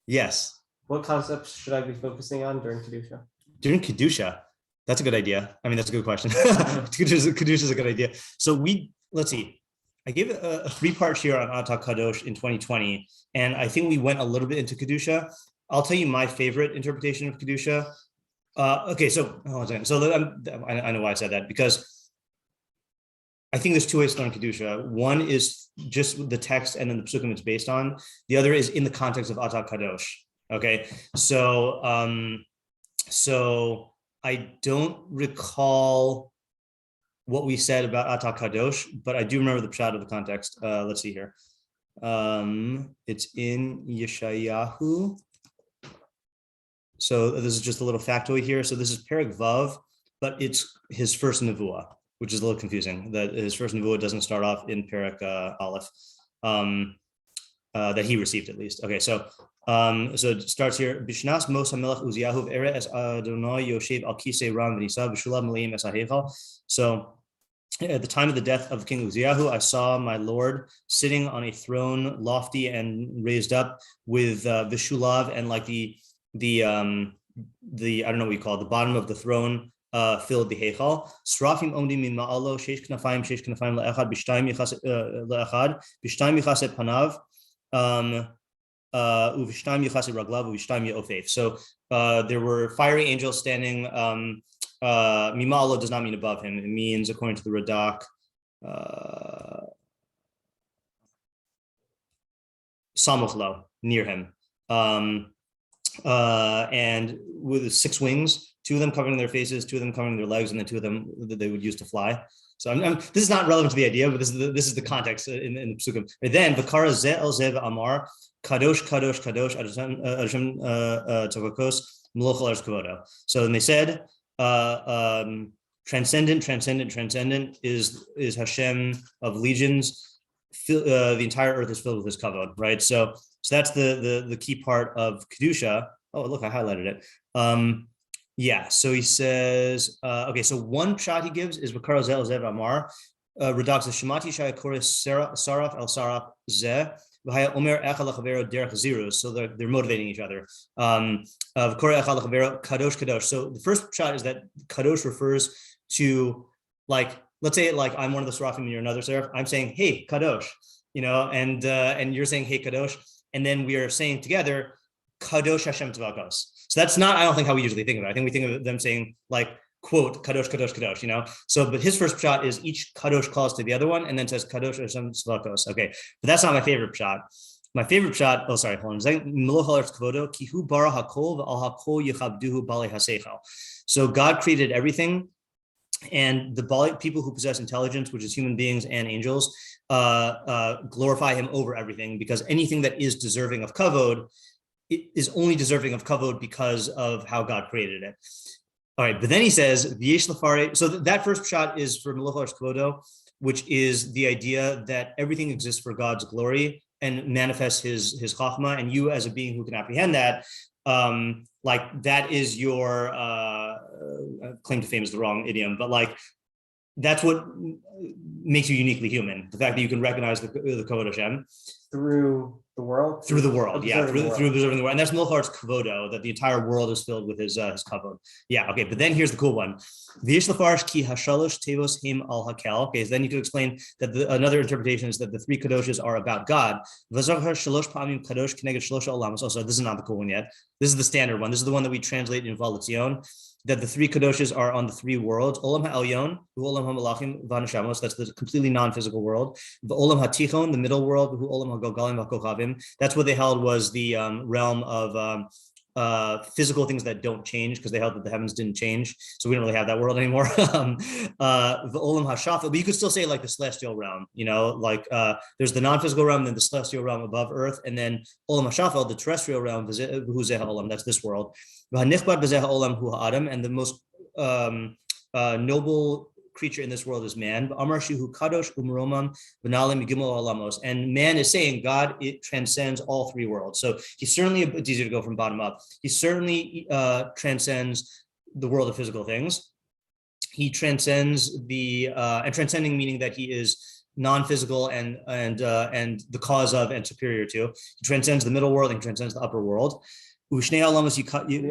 Yes. What concepts should I be focusing on during Kedushah? During Kedushah, that's a good idea. I mean, that's a good question. Kedushah is a good idea. So let's see. I gave a 3-part shir on Atah Kadosh in 2020, and I think we went a little bit into Kedushah. I'll tell you my favorite interpretation of Kedushah. Okay, so hold on a second. So I know why I said that, because I think there's 2 ways to learn Kedushah. One is just the text and then the psukim it's based on. The other is in the context of Atah Kadosh. Okay, so I don't recall what we said about Atah Kadosh, but I do remember the pshat of the context. Let's see here. It's in Yeshayahu. So this is just a little factoid here. So this is Perek Vav, but it's his first nevuah, which is a little confusing. That his first nevuah doesn't start off in Perek Aleph, that he received at least. Okay, so it starts here. Bishnas Mos HaMelech Uziyahu v'ere es Adonai Yoshev al Kisei Ram v'Nisav v'Shulav Maleim es HaHeichal. So at the time of the death of King Uziyahu, I saw my Lord sitting on a throne, lofty and raised up, with Vishulav and like the I don't know what you call it, the bottom of the throne filled the heichal. Srafim omdim mima'alo sheish knafayim le'echad b'shtayim yichaset panav uv'shtayim yichaset raglav uv'shtayim ye'ofef. So there were fiery angels standing. Mima'alo does not mean above him. It means, according to the Radak, samuchlo, near him. And with 6 wings, 2 of them covering their faces, 2 of them covering their legs, and then 2 of them that they would use to fly. So this is not relevant to the idea, but this is the context in the psukim. And then Vakara Ze El Zev Amar Kadosh Kadosh Kadosh Adoshem Tzavakos Meloch Eretz Kavodo. So then they said, transcendent is Hashem of legions. The entire earth is filled with his kavod, right? So that's the key part of Kedushah. Oh, look, I highlighted it. Yeah, so he says, okay, so one shot he gives is Bakar Zel Zev Amar, Redox Shemati Shaya Koris Saraf El Saraf Zeh, Vahaya Omer Echal Chavero Derech Zirus. So they're motivating each other. Kore Echal Chavero Kadosh Kadosh. So the first shot is that Kadosh refers to, like, let's say like I'm one of the Serafim and you're another Seraph. I'm saying, hey, Kadosh, and you're saying, hey, Kadosh. And then we are saying together, Kadosh Hashem Tzavakos. So that's not, I don't think, how we usually think of it. I think we think of them saying, like, quote, Kadosh, Kadosh, Kadosh, So, but his first shot is each Kadosh calls to the other one and then says, Kadosh Hashem Tzavakos. Okay, but that's not my favorite shot. My favorite shot, hold on. So God created everything, and the people who possess intelligence, which is human beings and angels, glorify him over everything, because anything that is deserving of kavod, it is only deserving of kavod because of how God created it. All right, but then he says, so that first shot is for Meloch Eretz Kavodo, which is the idea that everything exists for God's glory and manifests his chachma, and you as a being who can apprehend that, like that is your claim to fame is the wrong idiom, but like that's what makes you uniquely human. The fact that you can recognize the Kavod Hashem through the world, through observing the world, and that's Meloch Eretz Kavodo, that the entire world is filled with his kavod. Yeah, okay, but then here's the cool one. V'yesh lefarish ki hashalosh tevos him al hakel. Okay, so then you could explain that another interpretation is that the 3 kadoshas are about God. V'zachar shalosh pa'amim kadosh k'neged shalosh olamos. Also, this is not the cool one yet. This is the standard one. This is the one that we translate in Valatzion, that the 3 kadoshas are on the 3 worlds. Olam ha'elyon, olam ha'malachim, v'haneshamos. That's the completely non-physical world. The olam ha'tichon, the middle world, olam ha'gogalim v'kochavim. That's what they held was the realm of physical things that don't change, because they held that the heavens didn't change. So we don't really have that world anymore. The olam ha'shafel, but you could still say like the celestial realm. Like there's the non-physical realm, then the celestial realm above Earth, and then olam ha'shafel, the terrestrial realm. That's this world. And the most noble creature in this world is man. And man is saying God, it transcends all 3 worlds. So he certainly, it's easier to go from bottom up. He certainly transcends the world of physical things. He transcends and transcending meaning that he is non-physical, and the cause of and superior to. He transcends the middle world and transcends the upper world. The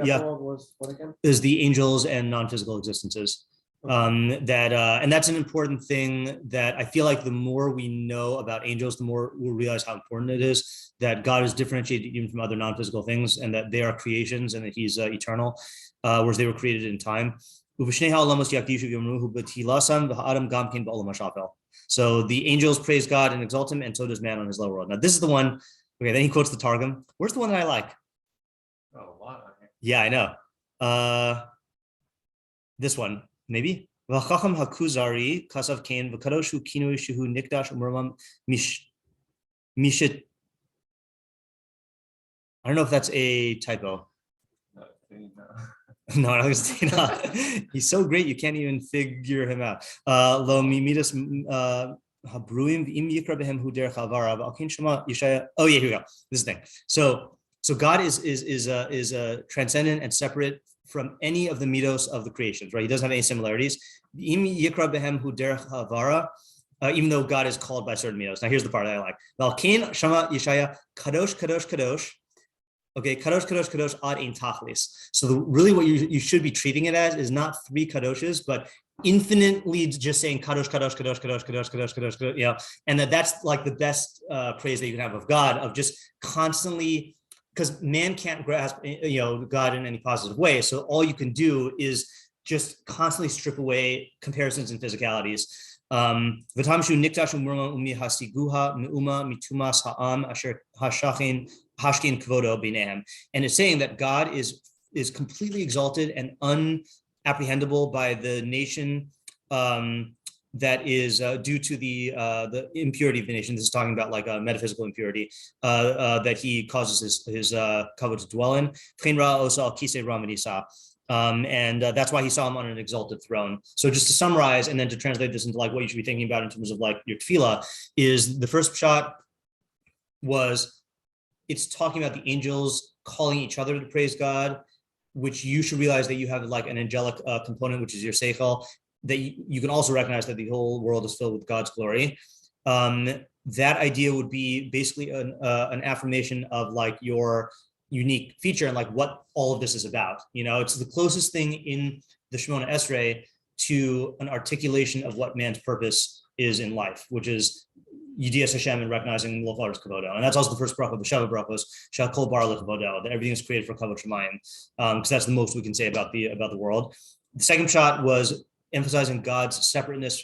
upper world was what again? Is the angels and non-physical existences. And that's an important thing that I feel like the more we know about angels, the more we'll realize how important it is that God is differentiated even from other non-physical things, and that they are creations and that he's eternal, whereas they were created in time. So the angels praise God and exalt him, and so does man on his lower world. Now this is the one, okay, then he quotes the Targum. Where's the one that I like? Oh, a lot. Yeah, I know. This one. Maybe. V'chacham hakuzari kasav kain v'kadosh hu kinui shehu nikdash umurmam mishit. I don't know if that's a typo. No, I don't think it's not. He's so great you can't even figure him out. Lo mimidas habruim v'im yikra behem hu derech havara v'alkin shema Yeshaya. Oh yeah, here we go. This is the thing. So God is transcendent and separate from any of the midos of the creations, right? He doesn't have any similarities. Even though God is called by certain midos. Now here's the part that I like. Valkin Shama Yeshaya Kadosh Kadosh Kadosh. Okay, Kadosh Kadosh Kadosh ad ein tachlis. So really what you should be treating it as is not three kadoshes, but infinitely just saying Kadosh Kadosh Kadosh Kadosh Kadosh Kadosh Kadosh Kadosh. You know, and that's like the best praise that you can have of God, of just constantly. Because man can't grasp, God in any positive way. So all you can do is just constantly strip away comparisons and physicalities. And it's saying that God is completely exalted and unapprehendable by the nation that is due to the impurity of the nation. This is talking about like a metaphysical impurity that he causes his kavod to dwell in. And that's why he saw him on an exalted throne. So just to summarize, and then to translate this into like what you should be thinking about in terms of like your tefillah, is the first shot was it's talking about the angels calling each other to praise God, which you should realize that you have like an angelic component, which is your seichel, that you can also recognize that the whole world is filled with God's glory. That idea would be basically an affirmation of like your unique feature and like what all of this is about. It's the closest thing in the Shemona Esrei to an articulation of what man's purpose is in life, which is Yedias Hashem and recognizing Locharis Kavodo. And that's also the first bracha of the Sheva brachos, Shal Kol Bar Lekavodo, that everything is created for Kavod Shemayim, because that's the most we can say about the world. The second shot was emphasizing God's separateness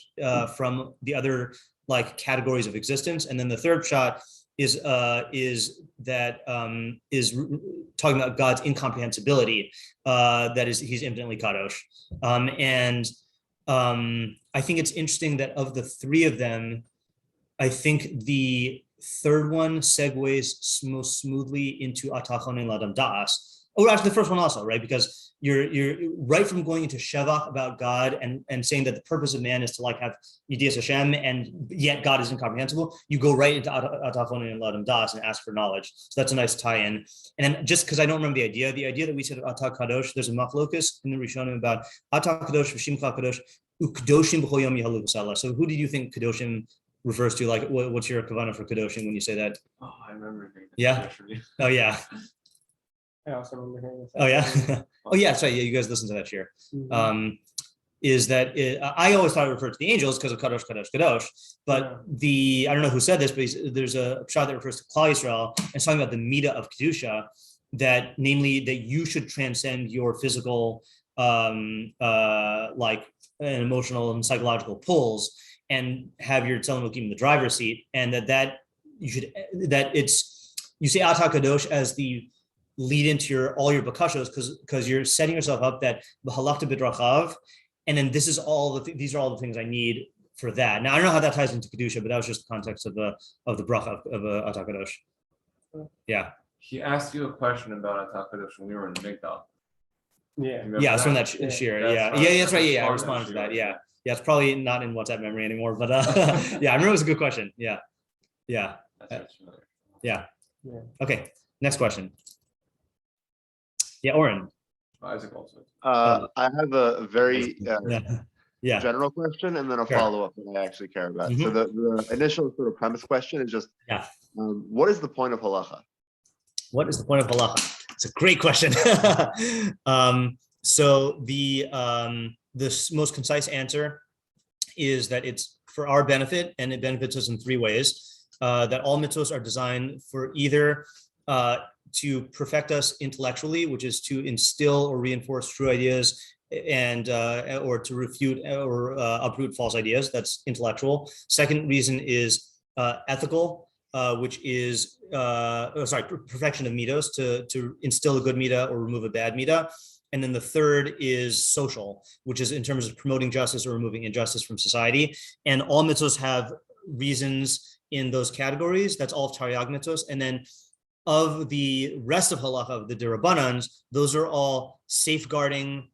from the other like categories of existence, and then the third shot is talking about God's incomprehensibility. That is, he's infinitely kadosh, and I think it's interesting that of the three of them, I think the third one segues most smoothly into Atachon and Ladam Da'as. Oh, actually, the first one also, right? Because you're right from going into Shevach about God and saying that the purpose of man is to like have Yedias Hashem, and yet God is incomprehensible. You go right into Atachon and Ladam Das and ask for knowledge. So that's a nice tie-in. And then just because I don't remember the idea that we said Atah Kadosh, there's a machlokus in the Rishonim about Atah Kadosh, V'Shimcha Kadosh, U'Kedoshim B'chol Yom Yahalu V'Salah. So who did you think Kedoshim refers to? Like, what's your kavanah for Kedoshim when you say that? Oh, I remember. Yeah. Oh yeah. I also remember hearing this. Oh yeah. Oh yeah. Sorry. Yeah, you guys listened to that share. Mm-hmm. Is that I always thought it referred to the angels because of Kadosh, Kadosh, Kadosh. But I don't know who said this, but there's a shot that refers to Klal Yisrael, and it's talking about the Amidah of Kedushah, that namely that you should transcend your physical, like and emotional and psychological pulls, and have your Tzelem Elokim in the driver's seat, and that you say Atah Kadosh as the lead into all your bakashos, because you're setting yourself up that b'halachta b'drachav, and then these are all the things I need for that. Now I don't know how that ties into Kedushah, but that was just the context of the bracha of Atah Kadosh. Yeah. He asked you a question about Atah Kadosh when we were in Migdal. Yeah. It's from that shir. Yeah, that's right. Yeah, I responded to that. Yeah, it's probably not in WhatsApp memory anymore, but yeah, I remember it was a good question. Yeah. Okay, next question. Yeah, Oren. Isaac also. I have a very Yeah. general question and then a Sure. follow-up that I actually care about. Mhm. So the initial sort of premise question is just, Yeah. what is the point of halacha? What is the point of halacha? It's a great question. So the most concise answer is that it's for our benefit, and it benefits us in three ways. That all mitzvos are designed for either to perfect us intellectually, which is to instill or reinforce true ideas, and or to refute or uproot false ideas. That's intellectual. Second reason is ethical, which is perfection of midos, to instill a good midah or remove a bad midah. And then the third is social, which is in terms of promoting justice or removing injustice from society. And all mitzvos have reasons in those categories. That's all of Taryag mitzvos. And then of the rest of halacha, of the derabbanans, those are all safeguarding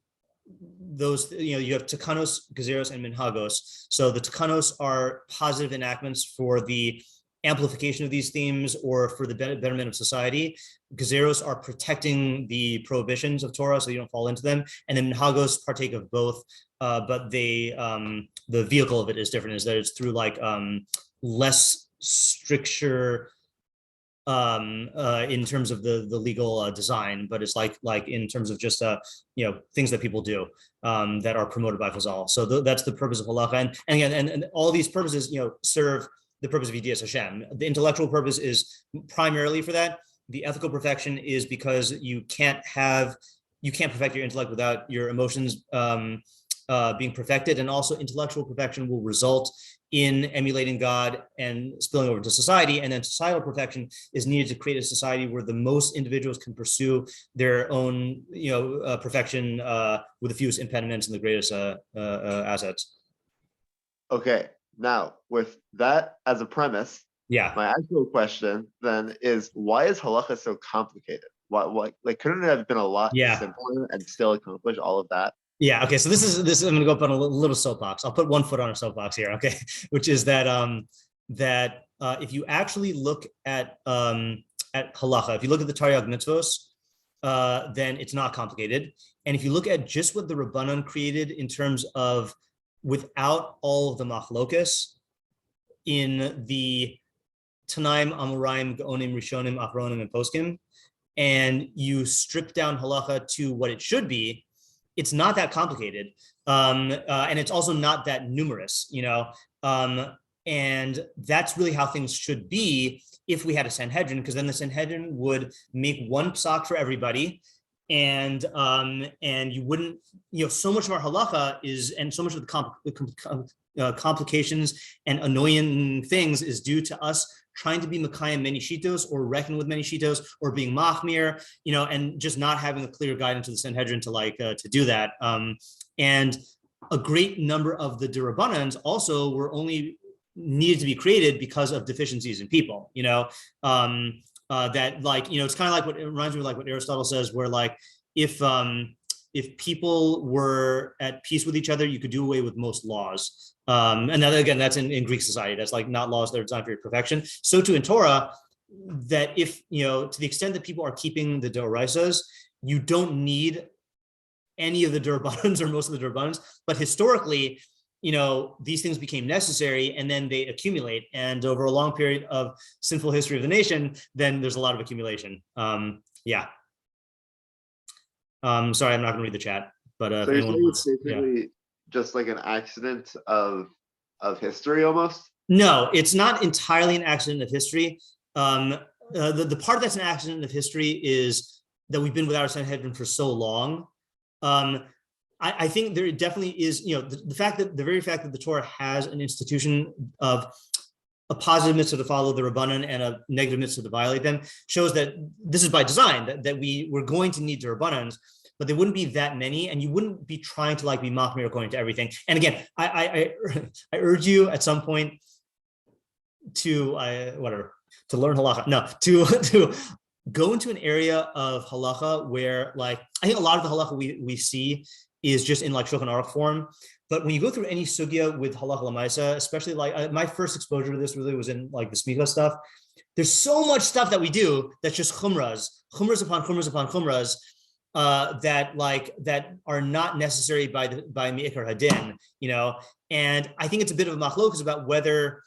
those. You have takanos, gezeros, and minhagos. So the takanos are positive enactments for the amplification of these themes or for the betterment of society. Gezeros are protecting the prohibitions of Torah so you don't fall into them. And then minhagos partake of both, but they the vehicle of it is different, is that it's through like less stricture in terms of the legal design, but it's like in terms of just things that people do that are promoted by Chazal. So that's the purpose of halacha, and again, and all these purposes serve the purpose of Yedias Hashem. The intellectual purpose is primarily for that. The ethical perfection is because you can't perfect your intellect without your emotions being perfected, and also intellectual perfection will result in emulating God and spilling over to society. And then societal perfection is needed to create a society where the most individuals can pursue their own perfection with the fewest impediments and the greatest assets. Okay, now with that as a premise, my actual question then is, why is halacha so complicated? Why couldn't it have been a lot simpler and still accomplish all of that? Yeah. Okay. So this is I'm going to go up on a little soapbox. I'll put 1 foot on a soapbox here. Okay, which is that if you actually look at halacha, if you look at the Taryag mitzvos, then it's not complicated. And if you look at just what the Rabbanan created in terms of without all of the machlokes in the Tanaim, Amoraim, Gaonim, Rishonim, Achronim, and Poskim, and you strip down halacha to what it should be, it's not that complicated, and it's also not that numerous, and that's really how things should be if we had a Sanhedrin, because then the Sanhedrin would make one psak for everybody, and you wouldn't, so much of our halacha is, and so much of the complications and annoying things is due to us trying to be Mekayim many shitos, or reckon with many shitos, or being machmir, and just not having a clear guidance to the Sanhedrin to do that. And a great number of the derabbanans also were only needed to be created because of deficiencies in people. That it's kind of like it reminds me of what Aristotle says, where if people were at peace with each other, you could do away with most laws. And then again, that's in Greek society. That's not laws that are designed for your perfection. So too in Torah, that if, to the extent that people are keeping the Doraisas, you don't need any of the Durbanans or most of the Durbanans. But historically, these things became necessary, and then they accumulate. And over a long period of sinful history of the nation, then there's a lot of accumulation. Sorry, I'm not going to read the chat, but so you're saying it's basically just like an accident of history almost? No, it's not entirely an accident of history. The part that's an accident of history is that we've been without a Sanhedrin for so long. I think there definitely is, the very fact that the Torah has an institution of a positive mitzvah to follow the Rabbanan and a negative mitzvah to violate them shows that this is by design, that we're going to need the Rabbanans, but there wouldn't be that many, and you wouldn't be trying to be machmir according to everything. And again, I urge you at some point to learn halacha. No, to go into an area of halacha where I think a lot of the halacha we see is just in Shulchan Aruch form. But when you go through any sugya with halacha l'maisa, especially my first exposure to this really was in the smicha stuff. There's so much stuff that we do that's just chumras upon chumras upon chumras. that are not necessary by Me'ikar Hadin, and I think it's a bit of a machlokus about whether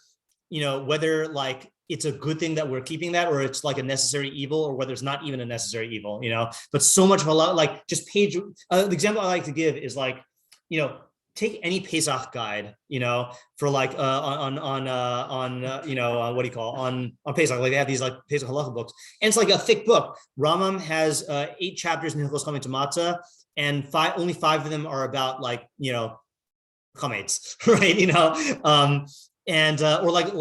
like it's a good thing that we're keeping that, or it's like a necessary evil, or whether it's not even a necessary evil, but so much of like just page, the example I like to give is like, take any Pesach guide, for like on what do you call on Pesach, like they have these like Pesach halacha books, and it's like a thick book. Rambam has 8 chapters in Hilchos coming to Matzah, and only 5 of them are about like chametz, right? And or like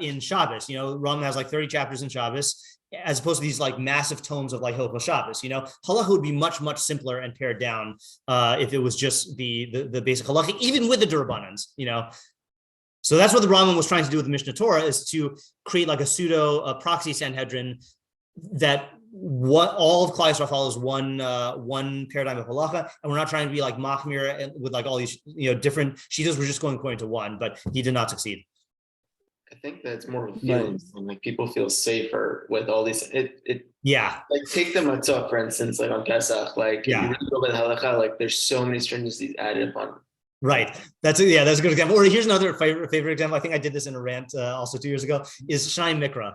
in Shabbos, Rambam has like 30 chapters in Shabbos, as opposed to these like massive tomes of like Hilchos Shabbos. Halacha would be much, much simpler and pared down if it was just the basic halacha, even with the Durbanans, So that's what the Rambam was trying to do with the Mishnah Torah, is to create like a proxy Sanhedrin that all of Klal Yisrael follows one paradigm of halacha, and we're not trying to be like machmir with like all these different shitas. We're just going according to one, but he did not succeed. I think that's more of a feeling, like people feel safer with all these. Yeah. Like take the matzah, for instance, like on Pesach, like you really go by the halacha, like there's so many stringencies added upon. Right. That's a good example. Or here's another favorite example. I think I did this in a rant also 2 years ago, is Shnai Mikra,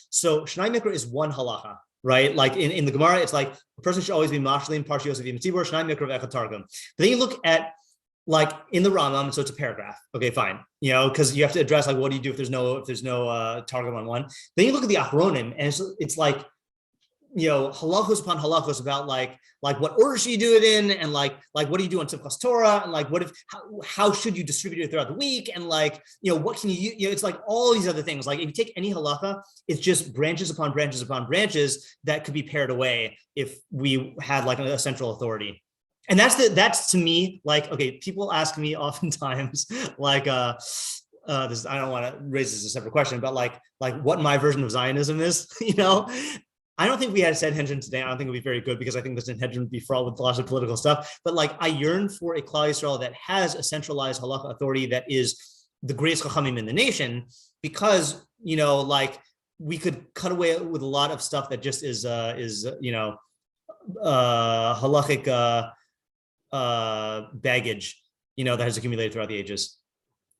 So Shnai Mikra is one halacha, right? Like in the Gemara, it's like a person should always be Mashli and Parshi Yosef Yitzibor, Shnai Mikra V'Echad Targum. But then you look at like in the Rambam, so it's a paragraph. Okay, fine. Because you have to address like what do you do if there's no targum on one. Then you look at the Achronim, and it's like halachos upon halachos about like what order should you do it in, and like what do you do on Simchas Torah, and like how should you distribute it throughout the week, and like what can you it's like all these other things. Like if you take any halacha, it's just branches upon branches upon branches that could be pared away if we had like a central authority. And that's to me, like, okay, people ask me oftentimes, like, this, I don't want to raise this as a separate question, but like what my version of Zionism is, I don't think we had a Sanhedrin today. I don't think it would be very good, because I think the Sanhedrin would be fraught with lots of political stuff. But like, I yearn for a Klal Yisrael that has a centralized halacha authority that is the greatest chachamim in the nation, because, like we could cut away with a lot of stuff that just is halachic, baggage, that has accumulated throughout the ages.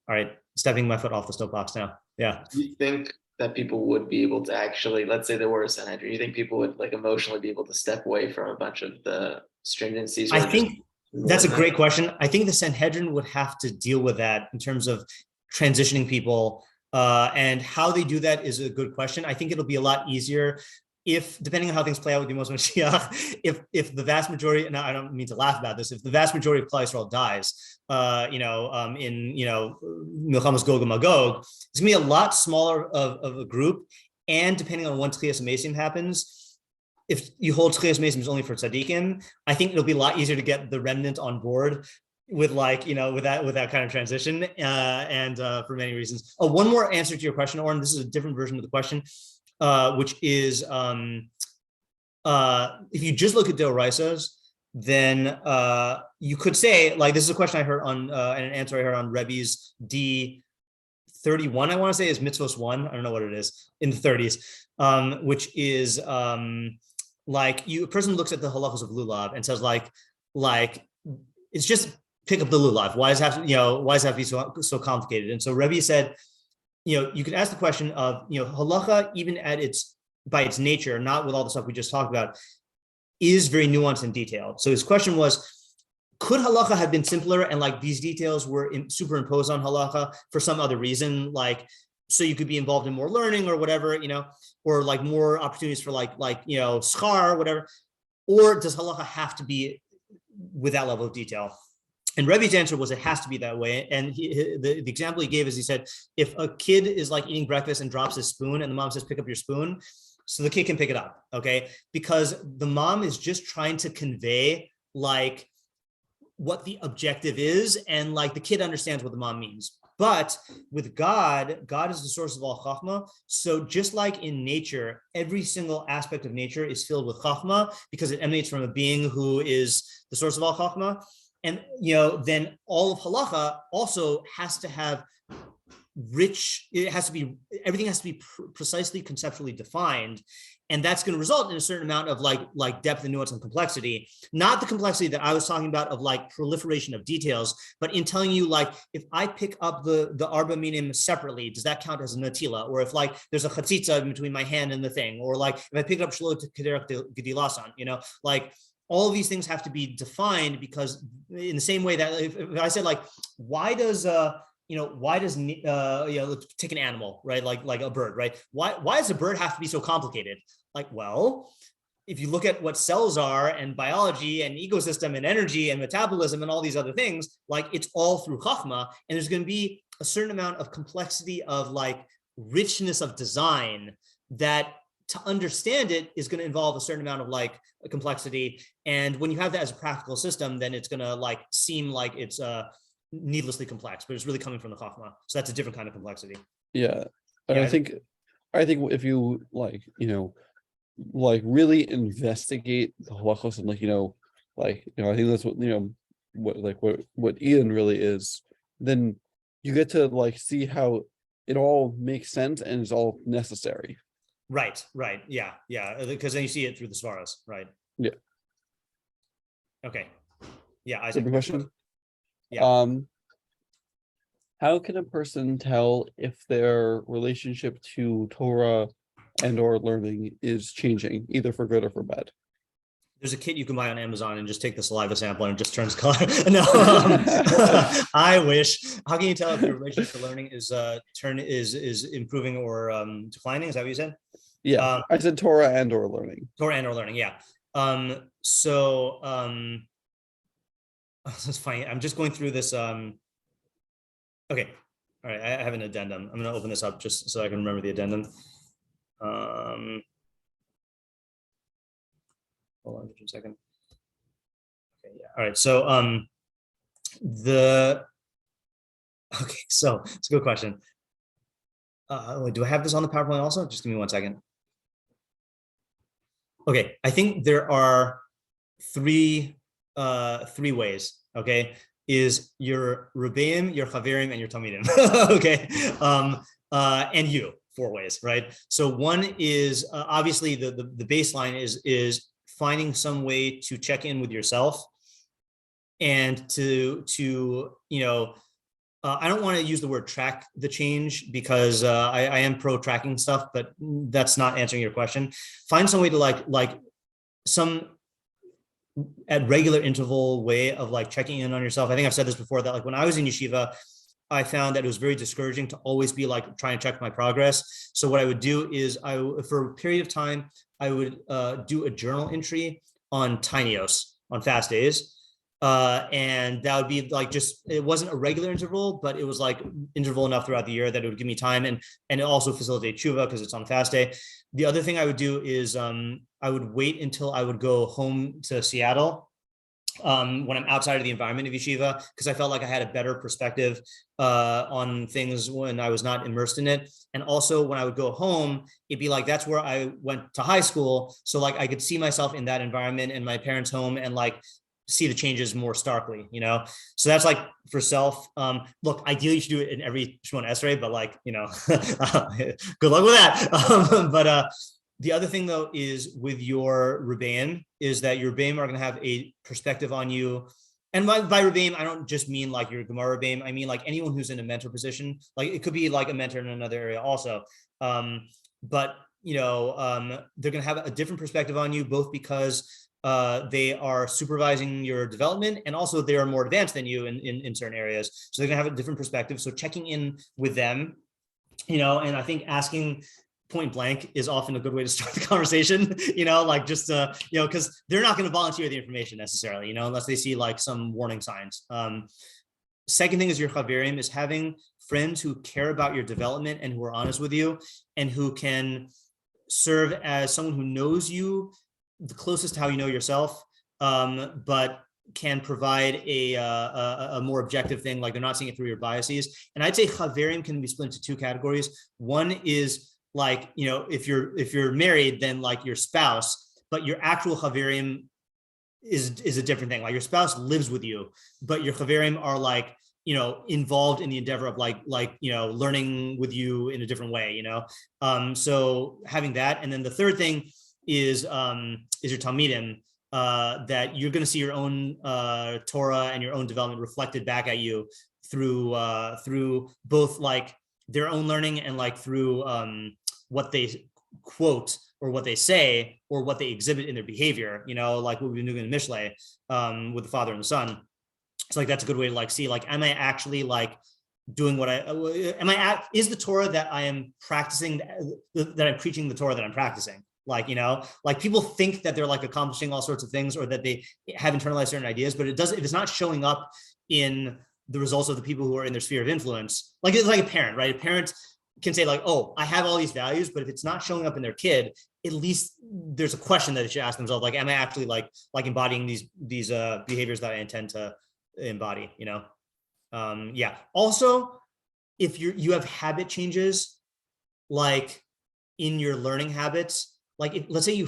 All right, stepping my foot off the soapbox now. Yeah. Do you think that people would be able to actually, let's say there were a Sanhedrin, you think people would like emotionally be able to step away from a bunch of the stringencies? I think that's a great question. I think the Sanhedrin would have to deal with that in terms of transitioning people, and how they do that is a good question. I think it'll be a lot easier if, depending on how things play out with Yemos Mashiach, if the vast majority, and I don't mean to laugh about this, if the vast majority of Klal Yisrael dies, in Milchamas Gog and Magog, it's gonna be a lot smaller of a group. And depending on when Tchias Mesim happens, if you hold Tchias Mesim only for tzaddikim, I think it'll be a lot easier to get the remnant on board with like, with that kind of transition, and for many reasons. Oh, one more answer to your question, Oren. This is a different version of the question. Which is, if you just look at Deoraisas, then you could say, like, this is a question I heard on, and an answer I heard on Rebbe's D31, I want to say, is Mitzvos 1, I don't know what it is, in the 30s, which is like, a person looks at the halachos of lulav and says like it's just pick up the lulav. Why does it have to be so complicated? And so Rebbe said, you could ask the question of, halacha, even by its nature, not with all the stuff we just talked about, is very nuanced and detailed. So his question was, could halacha have been simpler, and like these details were superimposed on halacha for some other reason, like so you could be involved in more learning or whatever, or like more opportunities for like schar or whatever, or does halacha have to be with that level of detail? And Rebbe's answer was it has to be that way. And the example he gave is, he said, if a kid is like eating breakfast and drops his spoon and the mom says, pick up your spoon, so the kid can pick it up, okay? Because the mom is just trying to convey like what the objective is, and like the kid understands what the mom means. But with God is the source of all chachma. So just like in nature, every single aspect of nature is filled with chachma because it emanates from a being who is the source of all chachma. And then all of halacha also has to have rich. Everything has to be precisely conceptually defined. And that's going to result in a certain amount of like depth and nuance and complexity, not the complexity that I was talking about of like proliferation of details, but in telling you, like, if I pick up the arba minim separately, does that count as a natila? Or if like there's a chatzitza between my hand and the thing, or like if I pick up shlo kederach gedilasan, like all of these things have to be defined, because in the same way that if I said like, why does let's take an animal, right? Like a bird, right? Why does a bird have to be so complicated? Like, well, if you look at what cells are and biology and ecosystem and energy and metabolism and all these other things, like it's all through chachma, and there's going to be a certain amount of complexity of like richness of design that to understand it is going to involve a certain amount of like complexity. And when you have that as a practical system, then it's going to like seem like it's needlessly complex, but it's really coming from the chachma. So that's a different kind of complexity. Yeah. And I think if you like really investigate the halachos and I think that's what Ian really is, then you get to like see how it all makes sense and it's all necessary. Right. Yeah. Because then you see it through the svaras, right? Yeah. Okay. Yeah. Isaac. Question. Yeah. How can a person tell if their relationship to Torah and or learning is changing, either for good or for bad? There's a kit you can buy on Amazon and just take the saliva sample and it just turns color. No, I wish. How can you tell if your relationship to learning is improving or declining? Is that what you said? Yeah, I said Torah and or learning. Torah and or learning, yeah. That's funny. I'm just going through this. Okay, all right. I have an addendum. I'm going to open this up just so I can remember the addendum. Hold on just a second. Okay, yeah. All right. So so it's a good question. Do I have this on the PowerPoint also? Just give me 1 second. Okay, I think there are three ways. Okay, is your Rebbeim, your Chaverim, and your Talmidim. Okay, and you, 4 ways, right? So one is obviously the baseline is finding some way to check in with yourself and to I don't want to use the word track the change because I am pro tracking stuff, but that's not answering your question. Find some way to like some at regular interval way of like checking in on yourself. I think I've said this before that like when I was in yeshiva, I found that it was very discouraging to always be like trying to check my progress. So what I would do is for a period of time, I would do a journal entry on Tinios on fast days. And that would be like it wasn't a regular interval, but it was like interval enough throughout the year that it would give me time and it also facilitate tshuva because it's on a fast day. The other thing I would do is I would wait until I would go home to Seattle when I'm outside of the environment of yeshiva, because I felt like I had a better perspective on things when I was not immersed in it. And also when I would go home, it'd be like, that's where I went to high school. So like I could see myself in that environment and my parents' home and like see the changes more starkly, So that's like for self. Look, ideally you should do it in every Shemona Esrei, but like, good luck with that. But the other thing though is with your Rebbeim is that your Rebbeim are going to have a perspective on you. And by Rebbeim, I don't just mean like your Gemara Rebbeim. I mean like anyone who's in a mentor position. Like it could be like a mentor in another area also. But they're going to have a different perspective on you, both because they are supervising your development and also they are more advanced than you in certain areas. So they're gonna have a different perspective. So checking in with them, and I think asking point blank is often a good way to start the conversation, like just, because they're not going to volunteer the information necessarily, unless they see like some warning signs. Second thing is your Chaverim is having friends who care about your development and who are honest with you and who can serve as someone who knows you the closest to how you know yourself, but can provide a more objective thing, like they're not seeing it through your biases. And I'd say Chaverim can be split into 2 categories. One is like, if you're married, then like your spouse, but your actual Chaverim is a different thing. Like your spouse lives with you, but your Chaverim are like involved in the endeavor of learning with you in a different way, so having that. And then the third thing is your Talmidim, that you're going to see your own Torah and your own development reflected back at you through both like their own learning and like through what they quote or what they say or what they exhibit in their behavior, like what we've been doing in Mishlei with the father and the son. It's like, that's a good way to like see, like, am I actually like doing what is the Torah that I am practicing, that I'm preaching the Torah that I'm practicing? Like, like people think that they're like accomplishing all sorts of things or that they have internalized certain ideas, but if it's not showing up in the results of the people who are in their sphere of influence, like it's like a parent, right? A parent can say like, oh, I have all these values, but if it's not showing up in their kid, at least there's a question that they should ask themselves, like, am I actually like embodying these behaviors that I intend to embody, yeah. Also, if you have habit changes, like in your learning habits, like let's say you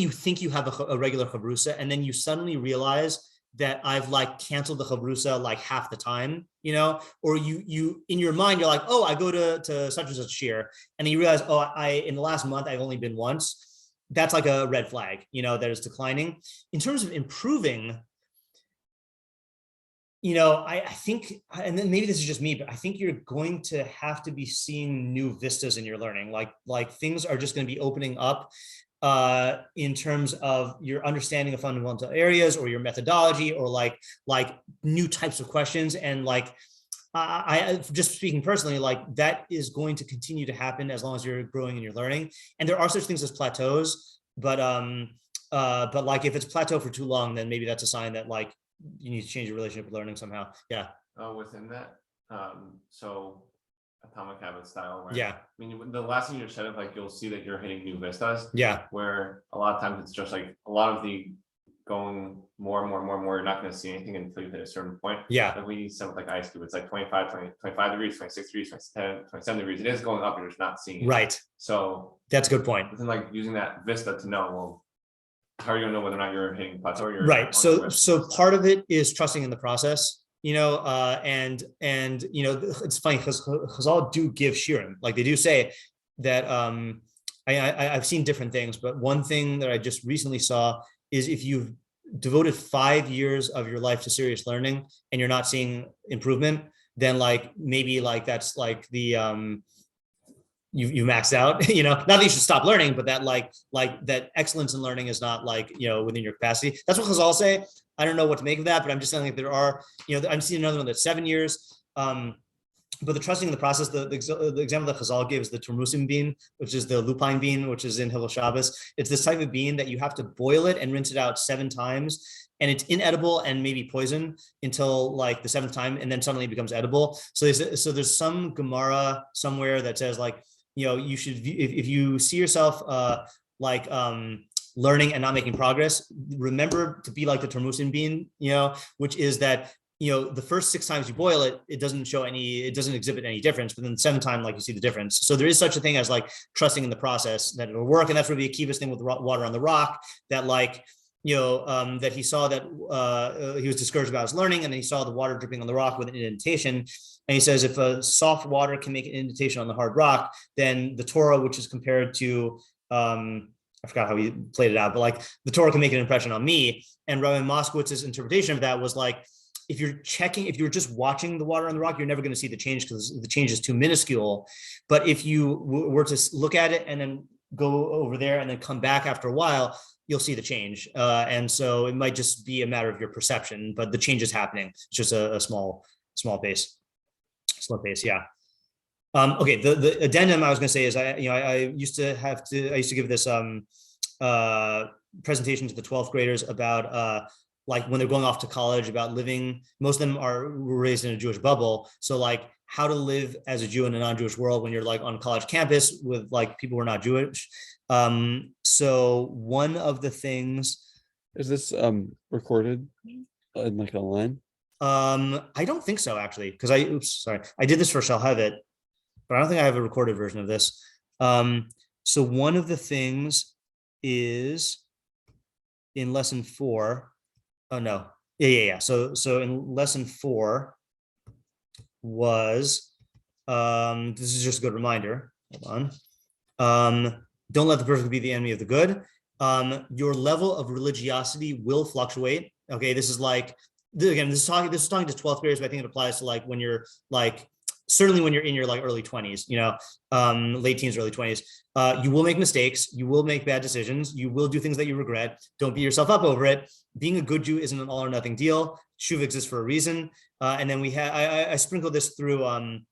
think you have a regular chavrusa, and then you suddenly realize that I've like canceled the chavrusa like half the time, or you in your mind, you're like, oh, I go to such and such shir, and then you realize, oh, in the last month, I've only been once. That's like a red flag, that is declining. In terms of improving, I think, and then maybe this is just me, but I think you're going to have to be seeing new vistas in your learning. Like things are just going to be opening up in terms of your understanding of fundamental areas or your methodology or like new types of questions. And like, I just speaking personally, like that is going to continue to happen as long as you're growing in your learning. And there are such things as plateaus, but like if it's plateau for too long, then maybe that's a sign that like you need to change your relationship with learning somehow. Yeah. Within that, so atomic habit style, where, yeah, I mean, the last thing you said of like, you'll see that you're hitting new vistas. Yeah. Where a lot of times it's just like a lot of the going more and more and more and more, you're not going to see anything until you hit a certain point. Yeah. Like we need something like ice cube. It's like 25 degrees, 26 degrees, 27 degrees. It is going up, you're just not seeing it. Right. So that's a good point. Then like using that vista to know, well, how are you gonna know whether or not you're hitting plateau? Right. So part of it is trusting in the process, and it's funny because Chazal do give shirim, like they do say that. I've seen different things, but one thing that I just recently saw is if you've devoted 5 years of your life to serious learning and you're not seeing improvement, then like maybe like that's like the you maxed out, not that you should stop learning, but that like that excellence in learning is not like, within your capacity. That's what Chazal say. I don't know what to make of that, but I'm just saying like there are, I'm seeing another one that's 7 years. But the trusting in the process, the example that Chazal gives, the turmusim bean, which is the lupine bean, which is in Hilul Shabbos. It's this type of bean that you have to boil it and rinse it out 7 times. And it's inedible and maybe poison until like the 7th time, and then suddenly it becomes edible. So there's some Gemara somewhere that says like, you should, if you see yourself learning and not making progress, remember to be like the turmusin bean, which is that, the first 6 times you boil it, it doesn't exhibit any difference, but then the 7th time, like you see the difference. So there is such a thing as like trusting in the process that it'll work. And that's really Akiva's thing with water on the rock, that like, that he saw that he was discouraged about his learning, and then he saw the water dripping on the rock with an indentation. And he says, if a soft water can make an indentation on the hard rock, then the Torah, which is compared to, I forgot how he played it out, but like the Torah can make an impression on me. And Rabbi Moskowitz's interpretation of that was like, if you're just watching the water on the rock, you're never going to see the change because the change is too minuscule. But if you were to look at it and then go over there and then come back after a while, you'll see the change. And so it might just be a matter of your perception, but the change is happening. It's just a small pace. Slow pace, yeah. Okay, the addendum I was going to say is I used to give this presentation to the 12th graders about like when they're going off to college, about living. Most of them were raised in a Jewish bubble, so like how to live as a Jew in a non-Jewish world when you're like on a college campus with like people who are not Jewish. So one of the things, is this recorded in like online? I don't think so, actually, because I did this for Shalhevet, but I don't think I have a recorded version of this. So one of the things is in lesson 4. Oh no, Yeah. So in lesson 4 was, this is just a good reminder. Hold on. Don't let the perfect be the enemy of the good. Your level of religiosity will fluctuate. Okay, this is like, again, this is talking to 12th graders, but I think it applies to like when you're like, certainly when you're in your like early 20s, late teens, early 20s. You will make mistakes. You will make bad decisions. You will do ththings that you regret. Don't beat yourself up over it. Being a good Jew isn't an all or nothing deal. Shuv exists for a reason. And then we had, I sprinkled this through,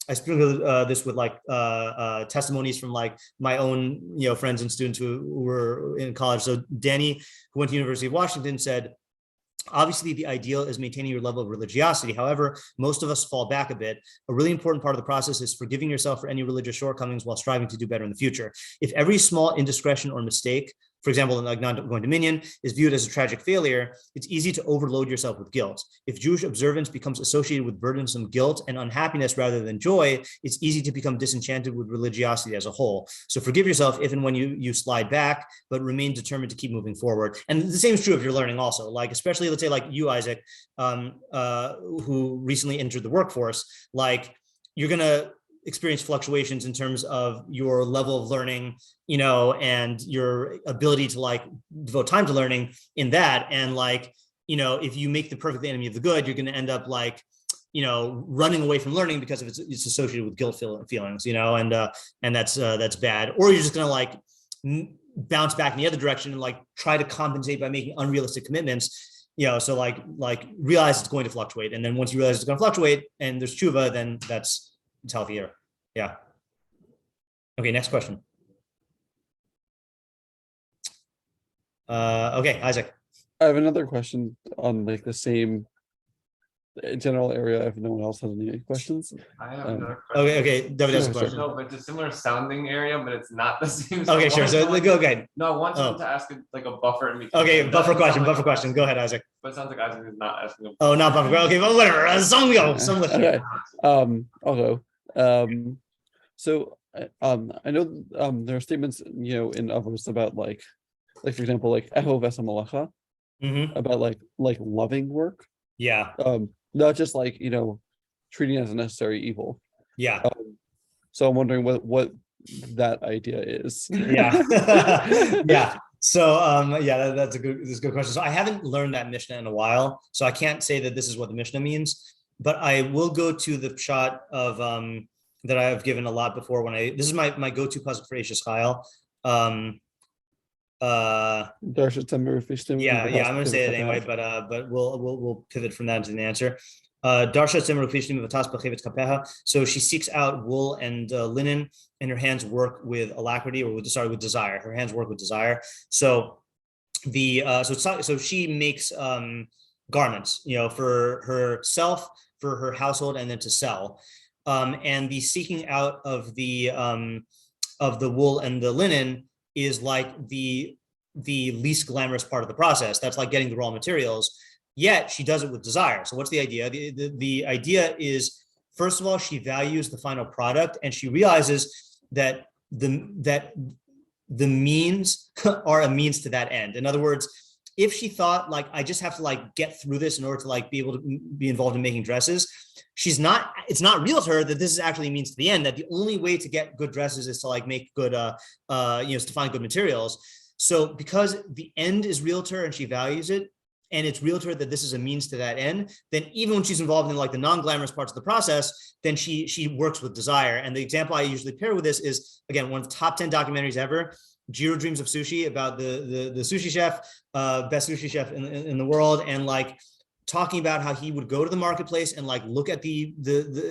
this with like testimonies from like my own, friends and students who were in college. So Danny, who went to University of Washington, said, obviously, the ideal is maintaining your level of religiosity. However, most of us fall back a bit. A really important part of the process is forgiving yourself for any religious shortcomings while striving to do better in the future. If every small indiscretion or mistake, for example, like not going to minyan, is viewed as a tragic failure, it's easy to overload yourself with guilt. If Jewish observance becomes associated with burdensome guilt and unhappiness rather than joy, it's easy to become disenchanted with religiosity as a whole. So forgive yourself if and when you slide back, but remain determined to keep moving forward. And the same is true if you're learning also, like, especially let's say like you, Isaac, who recently entered the workforce, like you're going to experience fluctuations in terms of your level of learning, and your ability to like devote time to learning in that. And like, if you make the perfect enemy of the good, you're going to end up like, running away from learning because of it's associated with guilt feelings, and that's bad. Or you're just going to like bounce back in the other direction and like try to compensate by making unrealistic commitments. So like realize it's going to fluctuate. And then once you realize it's going to fluctuate and there's tshuva, then it's healthier. Yeah. Okay, next question. Okay, Isaac. I have another question on like the same general area. If no one else has any questions. I have another question. Okay, David has a question. No, but it's a similar sounding area, but it's not the same. Okay, sure. So go ahead. No, I want someone to ask like a buffer in between. Okay, buffer question. Go ahead, Isaac. But it sounds like Isaac is not asking. Oh, not buffer. Okay, well, whatever. Some go. Okay. I'll go. So I know there are statements in others about like for example like ehov halacha, about like loving work. Yeah. Not just like treating it as a necessary evil. Yeah. So I'm wondering what that idea is. Yeah. Yeah. So that's a good question. So I haven't learned that Mishnah in a while, so I can't say that this is what the Mishnah means, but I will go to the shot of that I have given a lot before when this is my go-to puzzle for yeshayihu. I'm gonna say it anyway, but we'll pivot from that to the answer. So she seeks out wool and linen, and her hands work with alacrity, or with desire. Her hands work with desire. So so she makes garments, for herself, for her household, and then to sell. And the seeking out of the wool and the linen is like the least glamorous part of the process. That's like getting the raw materials. Yet she does it with desire. So what's the idea? The idea is, first of all, she values the final product, and she realizes that the means are a means to that end. In other words, if she thought like, I just have to like get through this in order to like be able to be involved in making dresses, it's not real to her that this is actually a means to the end, that the only way to get good dresses is to like make good, to find good materials. So because the end is real to her and she values it, and it's real to her that this is a means to that end, then even when she's involved in like the non-glamorous parts of the process, then she works with desire. And the example I usually pair with this is, again, one of the top 10 documentaries ever, Jiro Dreams of Sushi, about the sushi chef, best sushi chef in the world, and like talking about how he would go to the marketplace and like look at the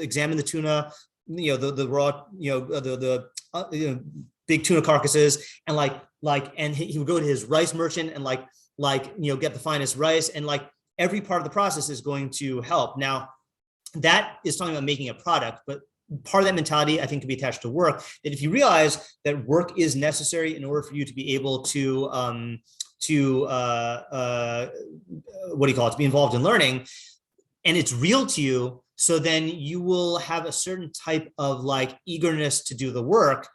examine the tuna, the raw, the big tuna carcasses, and and he would go to his rice merchant and get the finest rice, and like every part of the process is going to help. Now, that is talking about making a product, but part of that mentality I think can be attached to work, that if you realize that work is necessary in order for you to be able to be involved in learning, and it's real to you, so then you will have a certain type of like eagerness to do the work,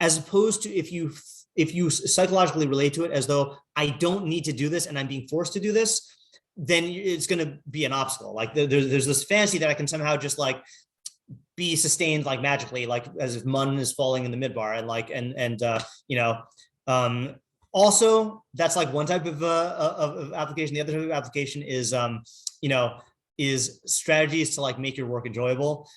as opposed to if you psychologically relate to it as though I don't need to do this and I'm being forced to do this. then it's going to be an obstacle. Like there's this fantasy that I can somehow just like be sustained like magically, like as if mun is falling in the midbar, and like also that's like one type of application. The other type of application is is strategies to like make your work enjoyable.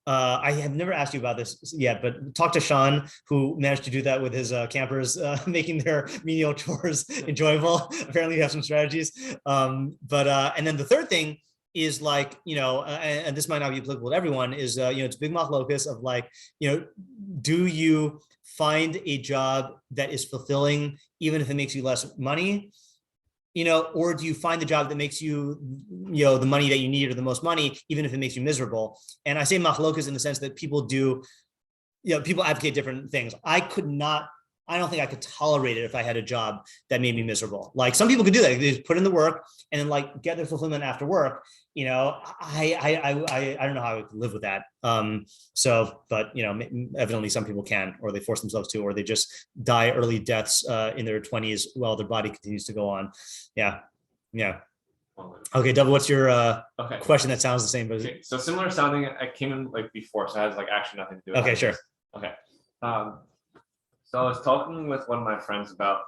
I have never asked you about this yet, but talk to Sean, who managed to do that with his campers, making their menial chores enjoyable. Apparently you have some strategies. And then the third thing is like, and this might not be applicable to everyone, is, it's a big machlokes of like, do you find a job that is fulfilling, even if it makes you less money? Or do you find the job that makes you, the money that you need or the most money, even if it makes you miserable? And I say machlokas in the sense that people do, people advocate different things. I don't think I could tolerate it if I had a job that made me miserable. Like some people could do that. They just put in the work and then like get their fulfillment after work. I don't know how I could live with that. But evidently some people can, or they force themselves to, or they just die early deaths in their 20s while their body continues to go on. Yeah. Okay, Double, what's your question that sounds the same? But okay, so similar sounding, I came in like before, so it has like actually nothing to do with okay, sure. Okay. So I was talking with one of my friends about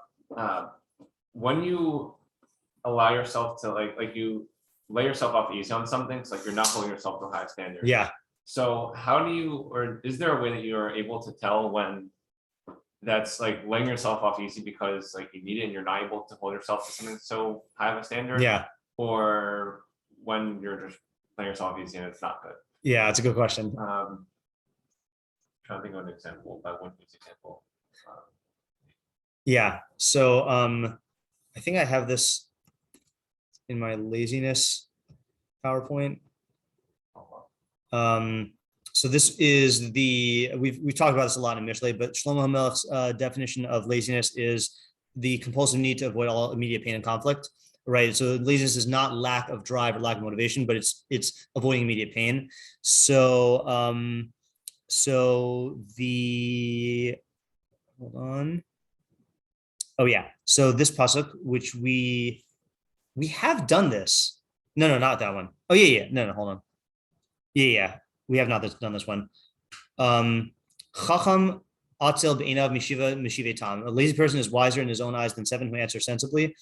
when you allow yourself to like you lay yourself off easy on something, it's like you're not holding yourself to a high standard. Yeah. So how do you, or is there a way that you are able to tell when that's like laying yourself off easy because like you need it and you're not able to hold yourself to something so high of a standard? Yeah. Or when you're just laying yourself off easy and it's not good? Yeah, it's a good question. Trying to think of an example, but one example. Yeah. So I think I have this in my laziness PowerPoint. So this is we've talked about this a lot in Mishlei, but Shlomo HaMelech's definition of laziness is the compulsive need to avoid all immediate pain and conflict, right? So laziness is not lack of drive or lack of motivation, but it's avoiding immediate pain. So hold on. Oh yeah. So this pasuk, which we have done this. No, not that one. Oh yeah. No, hold on. Yeah. We have not done this one. Chacham atzel be'einav mishive tam. A lazy person is wiser in his own eyes than seven who answer sensibly.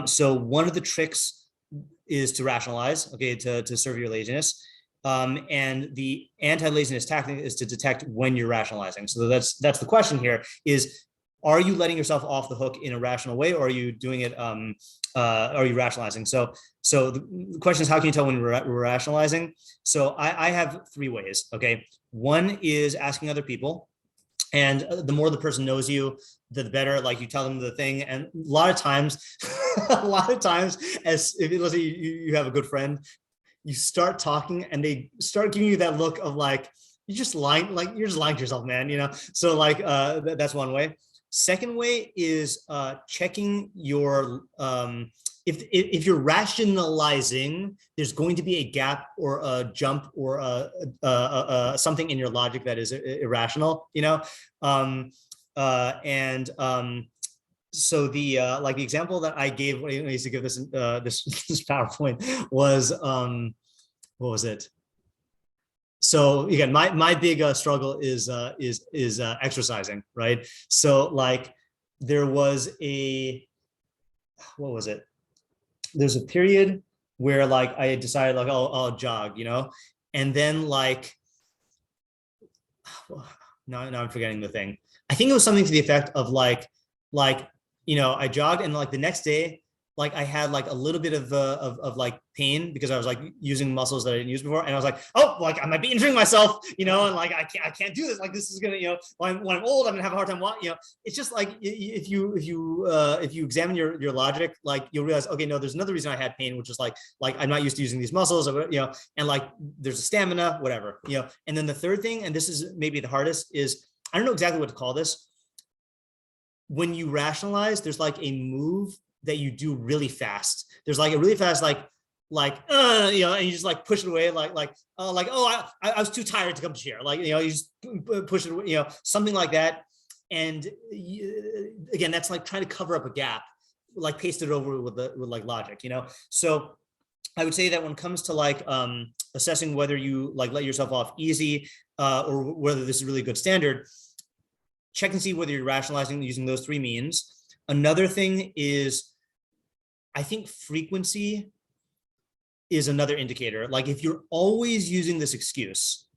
So one of the tricks is to rationalize, okay, to serve your laziness. And the anti-laziness tactic is to detect when you're rationalizing. So that's the question here is, are you letting yourself off the hook in a rational way, or are you doing it, are you rationalizing? So the question is, how can you tell when we're rationalizing? So I have three ways, okay? One is asking other people. And the more the person knows you, the better, like you tell them the thing. And a lot of times, as if let's say you have a good friend, you start talking and they start giving you that look of like, you're just lying to yourself, man, So like, that's one way. Second way is checking your, if you're rationalizing, there's going to be a gap or a jump or something in your logic that is irrational, so the like the example that I gave when I used to give this this PowerPoint was what was it? So again, my big struggle is exercising, right? So like there was what was it? There's a period where like I decided like, I'll jog, and then like, now I'm forgetting the thing. I think it was something to the effect of like, I jogged and like the next day, like I had like a little bit of like pain because I was like using muscles that I didn't use before. And I was like, oh, like I might be injuring myself, and like, I can't do this. Like, this is gonna, when I'm old, I'm gonna have a hard time walking, it's just like, if you examine your logic, like you'll realize, okay, no, there's another reason I had pain, which is like I'm not used to using these muscles, and like there's a stamina, whatever, and then the third thing, and this is maybe the hardest, is I don't know exactly what to call this. When you rationalize, there's like a move that you do really fast. There's like a really fast, and you just like push it away, I was too tired to come to share. You just push it away, something like that. And again, that's like trying to cover up a gap. like pasted over with like logic, So I would say that when it comes to like assessing whether you like let yourself off easy or whether this is really a good standard, check and see whether you're rationalizing using those three means. Another thing is, I think frequency is another indicator. Like if you're always using this excuse,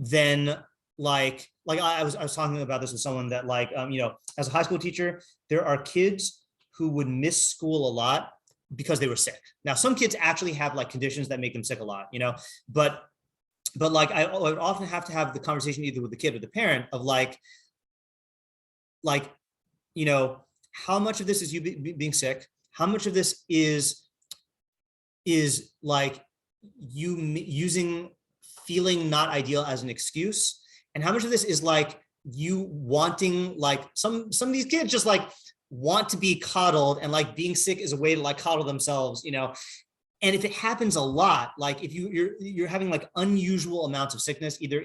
then like I was talking about this with someone that like, as a high school teacher, there are kids who would miss school a lot because they were sick. Now, some kids actually have like conditions that make them sick a lot, but like I would often have to have the conversation either with the kid or the parent of like, how much of this is you being sick? How much of this is like you using feeling not ideal as an excuse? And how much of this is like you wanting, like some of these kids just like want to be coddled, and like being sick is a way to like coddle themselves, And if it happens a lot, like if you're having like unusual amounts of sickness, either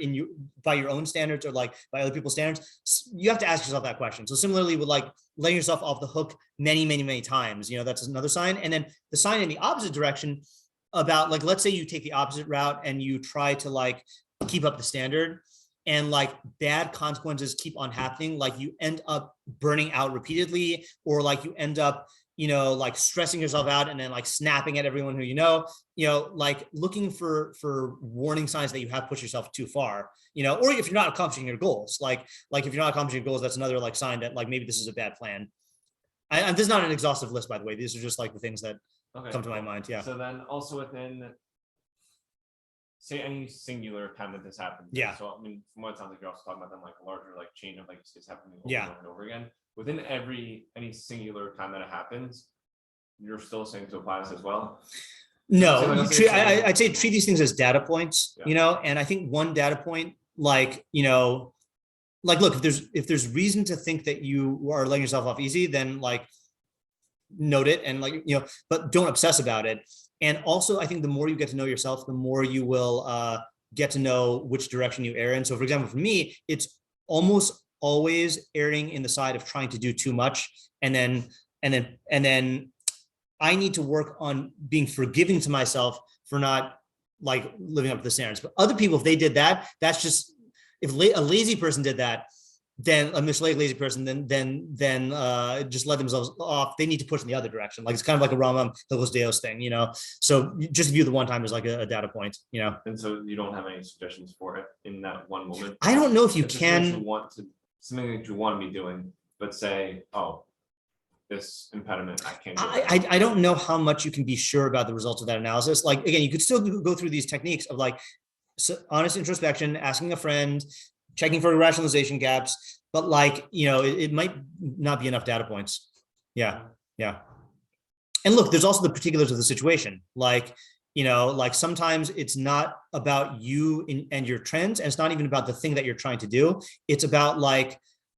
by your own standards or like by other people's standards, you have to ask yourself that question. So similarly with like letting yourself off the hook many, many, many times, that's another sign. And then the sign in the opposite direction about like, let's say you take the opposite route and you try to like keep up the standard, and like bad consequences keep on happening. Like you end up burning out repeatedly, or like you end up, like stressing yourself out and then like snapping at everyone who, like looking for warning signs that you have pushed yourself too far, or if you're not accomplishing your goals, like if you're not accomplishing your goals, that's another like sign that like maybe this is a bad plan. And this is not an exhaustive list, by the way. These are just like the things that come to my mind. Yeah. So then also within, say, any singular time that this happens. Yeah. So I mean, from what it sounds like, you're also talking about them like a larger like chain of like it's happening over and over again. Within any singular time that it happens, you're still saying to apply this as well? No, I'd say treat these things as data points, and I think one data point, like, like, look, if there's reason to think that you are letting yourself off easy, then like note it and like, but don't obsess about it. And also, I think the more you get to know yourself, the more you will get to know which direction you err in. So for example, for me, it's almost always erring in the side of trying to do too much. And then I need to work on being forgiving to myself for not like living up to the standards. But other people, if they did that, that's just, if a lazy person did that, then a misleading lazy person, then just let themselves off. They need to push in the other direction. Like it's kind of like a Rambam Hilchos Deos thing, So you just view the one time as like a data point, And so you don't have any suggestions for it in that one moment? I don't know if you can. Something that you want to be doing, but say, oh, this impediment, I can't do it. I don't know how much you can be sure about the results of that analysis. Like, again, you could still go through these techniques of like honest introspection, asking a friend, checking for rationalization gaps, but like, it might not be enough data points. Yeah. And look, there's also the particulars of the situation. Like, like sometimes it's not about you and your trends, and it's not even about the thing that you're trying to do. It's about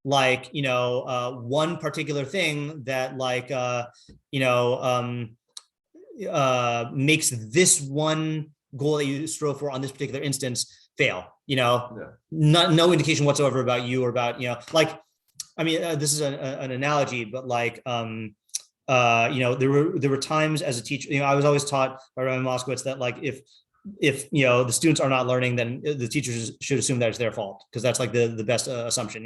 one particular thing that makes this one goal that you strove for on this particular instance fail. No indication whatsoever about you or about, this is an analogy, but like, there were times as a teacher, I was always taught by Rabbi Moskowitz that like, if the students are not learning, then the teachers should assume that it's their fault, because that's like the best assumption,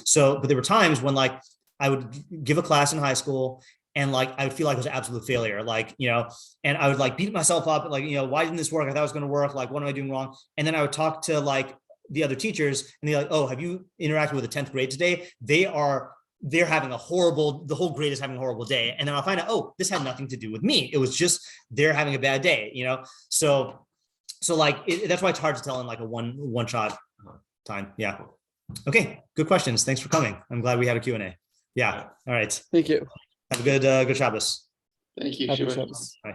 So, but there were times when like I would give a class in high school and like I would feel like it was an absolute failure, and I would like beat myself up, like, why didn't this work? I thought it was going to work. Like, what am I doing wrong? And then I would talk to like the other teachers, and they're like, oh, have you interacted with the 10th grade today? They're having the whole grade is having a horrible day. And then I'll find out, oh, this had nothing to do with me. It was just they're having a bad day, So like, that's why it's hard to tell in like a one shot time. Yeah. Okay. Good questions. Thanks for coming. I'm glad we had a Q&A. Yeah. All right. Thank you. Have a good Shabbos. Thank you. Happy Shabbos. Bye.